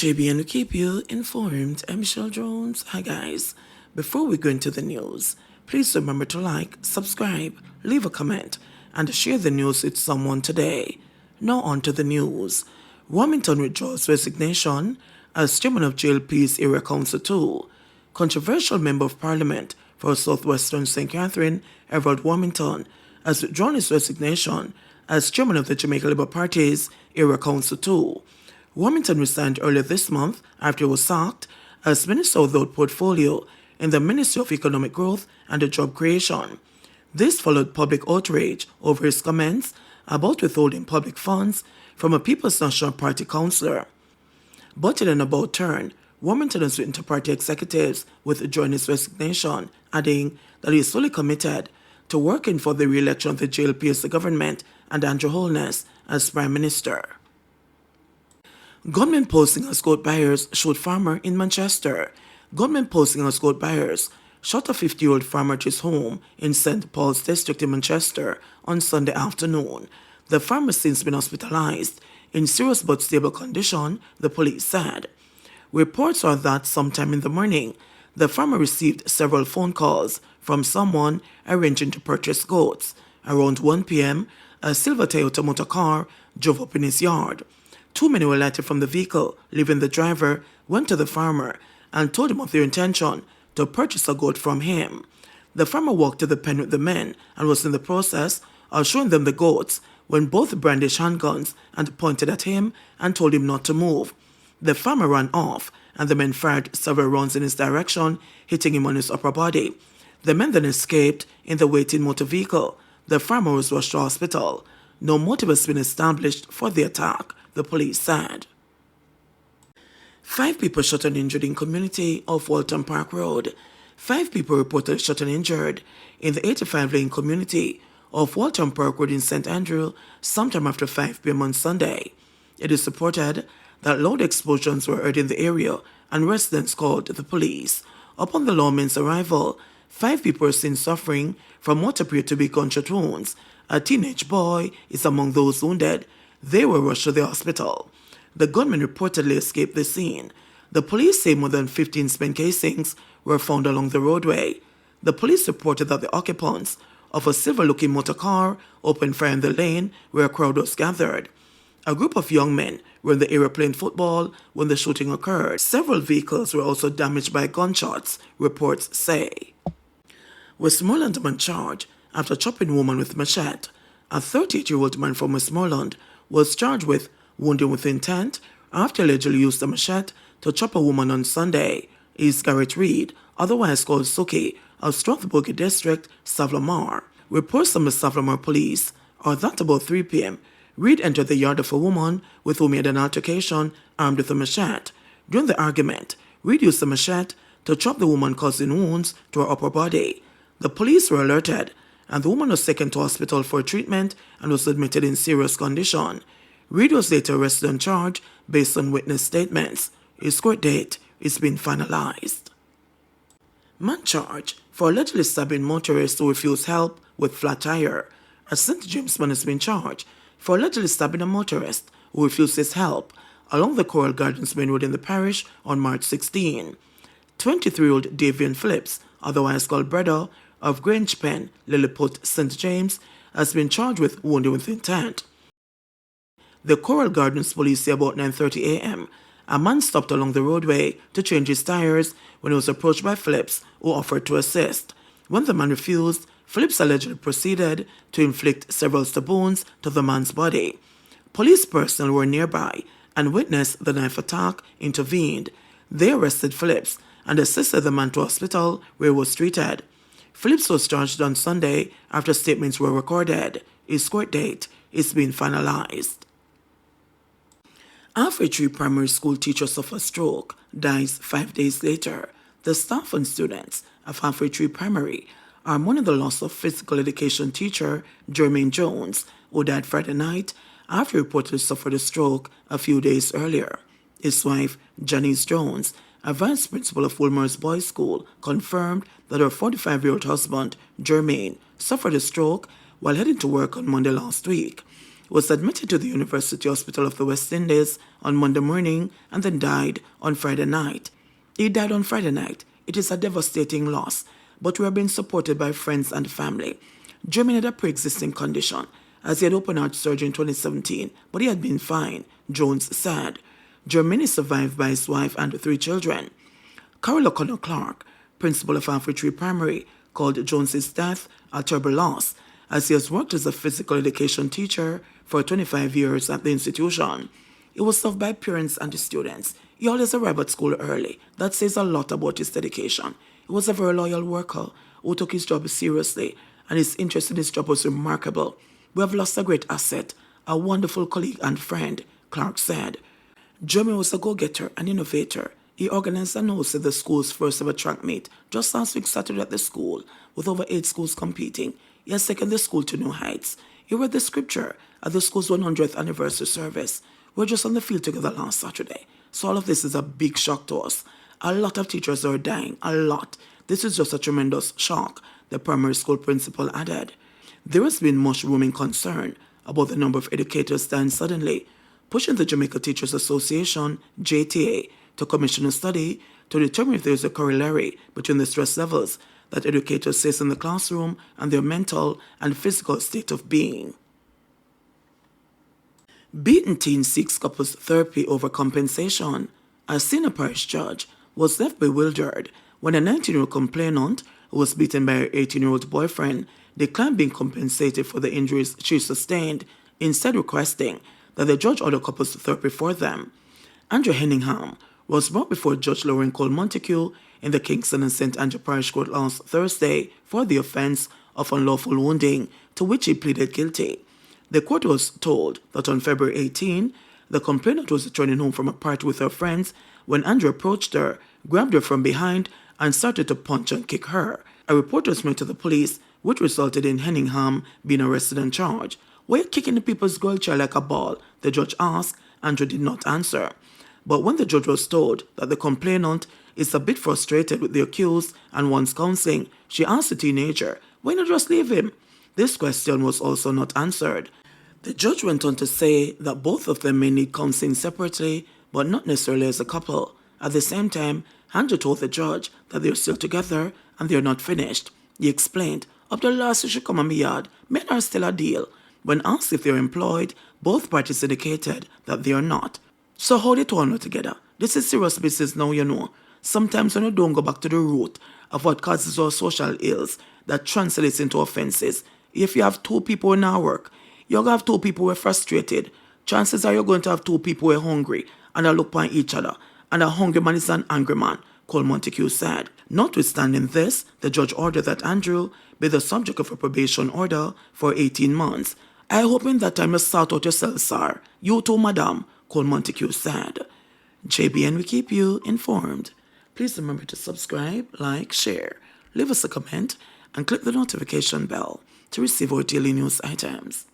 JBNN will keep you informed. I'm Michelle Jones. Hi guys. Before we go into the news, please remember to like, subscribe, leave a comment, and share the news with someone today. Now on to the news. Wilmington withdraws resignation as chairman of JLP's Area Council 2. Controversial member of parliament for Southwestern St. Catherine, Everett Wilmington, has withdrawn his resignation as chairman of the Jamaica Labour Party's Area Council 2. Wilmington resigned earlier this month after he was sacked as Minister without portfolio in the Ministry of Economic Growth and Job Creation. This followed public outrage over his comments about withholding public funds from a People's National Party councillor. But in an about turn, Wilmington has written to party executives withdrawing his resignation, adding that he is fully committed to working for the re-election of the JLP as the government and Andrew Holness as Prime Minister. Gunmen posing as goat buyers shoot farmer in Manchester. Gunmen posing as goat buyers shot a 50-year-old farmer at his home in St. Paul's district in Manchester on Sunday afternoon. The farmer has since been hospitalized in serious but stable condition, the police said. Reports are that sometime in the morning, the farmer received several phone calls from someone arranging to purchase goats. Around 1 p.m., a silver Toyota motor car drove up in his yard. Two men were alighted from the vehicle, leaving the driver, went to the farmer and told him of their intention to purchase a goat from him. The farmer walked to the pen with the men and was in the process of showing them the goats when both brandished handguns and pointed at him and told him not to move. The farmer ran off and the men fired several rounds in his direction, hitting him on his upper body. The men then escaped in the waiting motor vehicle. The farmer was rushed to hospital. No motive has been established for the attack, the police said. 5 people shot and injured in community of Walton Park Road. 5 people reportedly shot and injured in the 85-lane community of Walton Park Road in St. Andrew sometime after 5 p.m. on Sunday. It is reported that loud explosions were heard in the area and residents called the police. Upon the lawmen's arrival, 5 people were seen suffering from what appeared to be gunshot wounds. A teenage boy is among those wounded. They were rushed to the hospital. The gunman reportedly escaped the scene. The police say more than 15 spent casings were found along the roadway. The police reported that the occupants of a silver-looking motor car opened fire in the lane where a crowd was gathered. A group of young men were in the area playing football when the shooting occurred. Several vehicles were also damaged by gunshots, reports say. Westmoreland man charged after chopping woman with machete. A 38-year-old man from Westmoreland was charged with wounding with intent after allegedly used a machete to chop a woman on Sunday. Is Garrett Reed, otherwise called Suki, of Strathbogie District, Savlamar. Reports from the Savlamar police are that about 3 p.m., Reed entered the yard of a woman with whom he had an altercation armed with a machete. During the argument, Reed used the machete to chop the woman, causing wounds to her upper body. The police were alerted, and the woman was taken to hospital for treatment and was admitted in serious condition. Reed was later arrested and charged based on witness statements. His court date is being finalized. Man charged for allegedly stabbing motorist who refused help with flat tire. A St. James man has been charged for allegedly stabbing a motorist who refused his help along the Coral Gardens main road in the parish on March 16. 23-year-old Davian Phillips, otherwise called Brother, of Grange Pen, Lilliput, St. James, has been charged with wounding with intent. The Coral Gardens police say about 9:30 a.m., a man stopped along the roadway to change his tires when he was approached by Phillips, who offered to assist. When the man refused, Phillips allegedly proceeded to inflict several stab wounds to the man's body. Police personnel were nearby and witnessed the knife attack, intervened. They arrested Phillips and assisted the man to hospital where he was treated. Phillips was charged on Sunday after statements were recorded. His court date is being finalized. Halfway Tree Primary School teacher suffers stroke, dies 5 days later. The staff and students of Halfway Tree Primary are mourning the loss of physical education teacher Jermaine Jones, who died Friday night after he reportedly suffered a stroke a few days earlier. His wife, Janice Jones, a vice principal of Woolmer's Boys School, confirmed that her 45-year-old husband, Jermaine, suffered a stroke while heading to work on Monday last week. was admitted to the University Hospital of the West Indies on Monday morning and then died on Friday night. He died on Friday night. It is a devastating loss, but we are being supported by friends and family. Jermaine had a pre-existing condition, as he had open heart surgery in 2017, but he had been fine, Jones said. Jermaine is survived by his wife and 3 children. Carol O'Connor Clark, principal of Alfred Tree Primary, called Jones's death a terrible loss, as he has worked as a physical education teacher for 25 years at the institution. He was loved by parents and the students. He always arrived at school early. That says a lot about his dedication. He was a very loyal worker who took his job seriously, and his interest in his job was remarkable. We have lost a great asset, a wonderful colleague and friend, Clark said. Jeremy was a go-getter and innovator. He organized and hosted the school's first ever track meet just last week Saturday at the school, with over 8 schools competing. He has taken the school to new heights. He read the scripture at the school's 100th anniversary service. We were just on the field together last Saturday, so all of this is a big shock to us. A lot of teachers are dying, a lot. This is just a tremendous shock, the primary school principal added. There has been much rooming concern about the number of educators dying suddenly, pushing the Jamaica Teachers Association, JTA, to commission a study to determine if there is a corollary between the stress levels that educators face in the classroom and their mental and physical state of being. Beaten teen seeks couples therapy over compensation. A senior parish judge was left bewildered when a 19-year-old complainant who was beaten by her 18-year-old boyfriend declined being compensated for the injuries she sustained, instead requesting that the judge order couples therapy for them. Andrew Henningham was brought before Judge Lauren Cole Montague in the Kingston and St. Andrew Parish Court last Thursday for the offense of unlawful wounding, to which he pleaded guilty. The court was told that on February 18, the complainant was returning home from a party with her friends when Andrew approached her, grabbed her from behind, and started to punch and kick her. A report was made to the police, which resulted in Henningham being arrested and charged. "Why are you kicking the people's girl child like a ball?" the judge asked. Andrew did not answer. But when the judge was told that the complainant is a bit frustrated with the accused and wants counseling, she asked the teenager, "Why not just leave him?" This question was also not answered. The judge went on to say that both of them may need counseling separately, but not necessarily as a couple. At the same time, Andrew told the judge that they are still together and they are not finished. He explained, "Up to the last you should come on my yard, men are still a deal." When asked if they are employed, both parties indicated that they are not. So how they turn together? This is serious business now, you know. Sometimes when you don't go back to the root of what causes our social ills, that translates into offenses. If you have 2 people in our work, you're going to have 2 people who are frustrated. Chances are you're going to have 2 people who are hungry and they look upon each other. And a hungry man is an angry man, Cole Montague said. Notwithstanding this, the judge ordered that Andrew be the subject of a probation order for 18 months. "I hope in that time you sort out yourself, sir. You too, madam," Cole Montague said. JBN will keep you informed. Please remember to subscribe, like, share, leave us a comment, and click the notification bell to receive our daily news items.